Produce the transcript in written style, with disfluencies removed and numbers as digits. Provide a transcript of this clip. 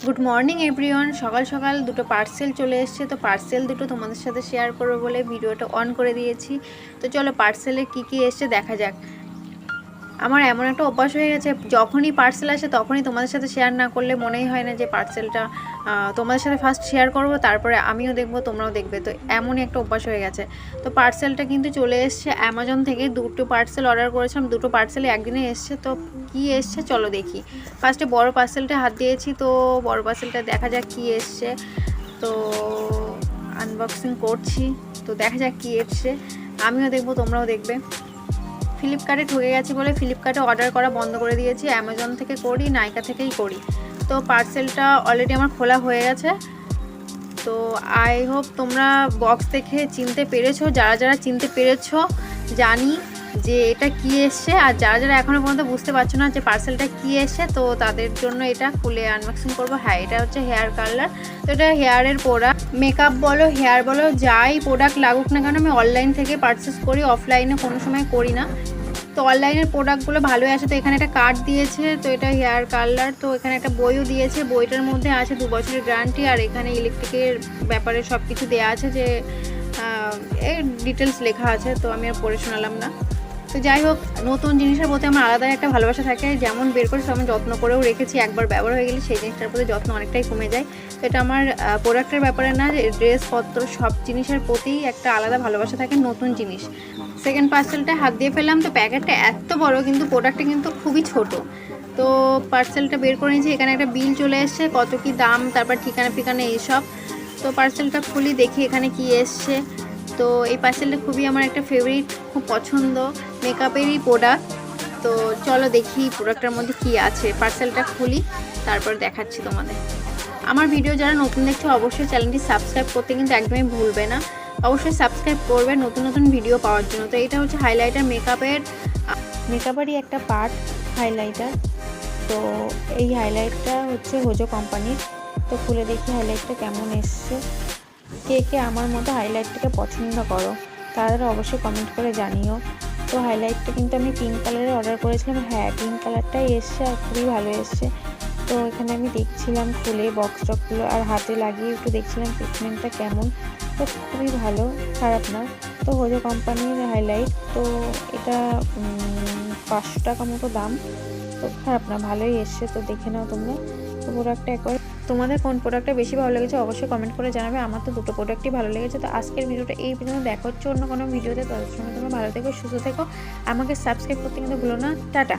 Good morning everyone. সকাল সকাল দুটো পার্সেল চলে এসছে, তো পার্সেল দুটো তোমাদের সাথে শেয়ার করবো বলে ভিডিওটা অন করে দিয়েছি। তো চলো পার্সেলে কি এসছে দেখা যাক। আমার এমন একটা অভ্যাস হয়ে গেছে, যখনই পার্সেল আসে তখনই তোমাদের সাথে শেয়ার না করলে মনেই হয় না যে পার্সেলটা তোমাদের সাথে ফার্স্ট শেয়ার করব, তারপরে আমিও দেখবো তোমরাও দেখবে। তো এমনই একটা অভ্যাস হয়ে গেছে। তো পার্সেলটা কিন্তু চলে এসছে অ্যামাজন থেকে। দুটো পার্সেল অর্ডার করেছিলাম, দুটো পার্সেলে একদিনে এসছে। তো কি এসছে চলো দেখি। ফার্স্টে বড় পার্সেলটা হাত দিয়েছি, তো বড় পার্সেলটা দেখা যাক কি এসছে। তো আনবক্সিং করছি, তো দেখা যাক কি এসছে। আমিও দেখবো তোমরাও দেখবে। ফ্লিপকার্টে ঠকে গেছি বলে ফ্লিপকার্টে অর্ডার করা বন্ধ করে দিয়েছি, অ্যামাজন থেকে করি, নাইকা থেকেই করি। তো পার্সেলটা অলরেডি আমার খোলা হয়ে গেছে। তো আই হোপ তোমরা বক্স দেখে চিনতে পেরেছো। যারা যারা চিনতে পেরেছো জানি যে এটা কি এসছে, আর যারা যারা এখনও পর্যন্ত বুঝতে পারছো না যে পার্সেলটা কি এসছে, তো তাদের জন্য এটা খুলে আনবক্সিং করবো। হ্যাঁ, এটা হচ্ছে হেয়ার কালার। তো এটা হেয়ারের প্রোডাক্ট, মেকআপ বলো হেয়ার বলো যাই প্রোডাক্ট লাগুক না কেন আমি অনলাইন থেকে পারচেস করি, অফলাইনে কোনো সময় করি না। তো অনলাইনের প্রোডাক্টগুলো ভালোই আসে। তো এখানে একটা কার্ড দিয়েছে, তো এটা হেয়ার কালার। তো এখানে একটা বইও দিয়েছে, বইটার মধ্যে আছে 2 বছরের গ্যারান্টি, আর এখানে ইলেকট্রিকের ব্যাপারে সব কিছু দেওয়া আছে, যে এই ডিটেলস লেখা আছে। তো আমি আর পড়ে শোনালাম না। তো যাই হোক, নতুন জিনিসের প্রতি আমার আলাদাই একটা ভালোবাসা থাকে। যেমন বের করে তেমন যত্ন করেও রেখেছি। একবার ব্যবহার হয়ে গেলে সেই জিনিসটার প্রতি যত্ন অনেকটাই কমে যায়। তো এটা আমার প্রোডাক্টের ব্যাপারে না, ড্রেসপত্র সব জিনিসের প্রতি একটা আলাদা ভালোবাসা থাকে নতুন জিনিস। সেকেন্ড পার্সেলটা হাত দিয়ে ফেললাম। তো প্যাকেটটা এত বড়, কিন্তু প্রোডাক্টটা কিন্তু খুবই ছোট। তো পার্সেলটা বের করে নিয়েছি, এখানে একটা বিল চলে এসছে, কত কি দাম, তারপর ঠিকানা ফিকানা এইসব। তো পার্সেলটা খুলি, দেখি এখানে কি এসছে। তো এই পার্সেলটা খুবই আমার একটা ফেভারিট, খুব পছন্দ, মেকআপেরই প্রোডাক্ট। তো চলো দেখি প্রোডাক্টের মধ্যে কি আছে। পার্সেলটা খুলি, তারপর দেখাচ্ছি তোমাদের। আমার ভিডিও যারা নতুন দেখছো অবশ্যই চ্যানেলটি সাবস্ক্রাইব করতে কিন্তু একদমই ভুলবে না। অবশ্যই সাবস্ক্রাইব করবে নতুন নতুন ভিডিও পাওয়ার জন্য। তো এটা হচ্ছে হাইলাইটার, মেকআপেরই একটা পার্ট হাইলাইটার। তো এই হাইলাইটটা হচ্ছে হোজো কোম্পানির। তো খুলে দেখি হাইলাইটটা কেমন এসছে। কে কে আমার মতো হাইলাইটটাকে পছন্দ করো তারা অবশ্যই কমেন্ট করে জানিও। তো হাইলাইটটা কিন্তু আমি পিঙ্ক কালারের অর্ডার করেছিলাম। হ্যাঁ, পিঙ্ক কালারটাই এসছে আর খুবই ভালো এসছে। তো এখানে আমি দেখছিলাম খুলে বক্স টকগুলো, আর হাতে লাগিয়ে একটু দেখছিলাম ট্রিটমেন্টটা কেমন। তো খুবই ভালো, খারাপ না। তো হোজো কোম্পানির হাইলাইট। তো এটা 500 টাকা মতো দাম। তো খারাপ না, ভালোই এসছে। তো দেখে নাও তোমরা। তো প্রোডাক্টটা একবার, তোমাদের কোন প্রোডাক্টটা বেশি ভালো লেগেছে অবশ্যই কমেন্ট করে জানাবে। আমার তো দুটো প্রোডাক্টই ভালো লেগেছে। তো আজকের ভিডিওটা এই পর্যন্ত, দেখা হচ্ছে অন্য কোনো ভিডিওতে। তাদের সঙ্গে তোমরা ভালো থেকো, সুস্থ থেকো। আমাকে সাবস্ক্রাইব করতে কিন্তু ভুলো না। টাটা।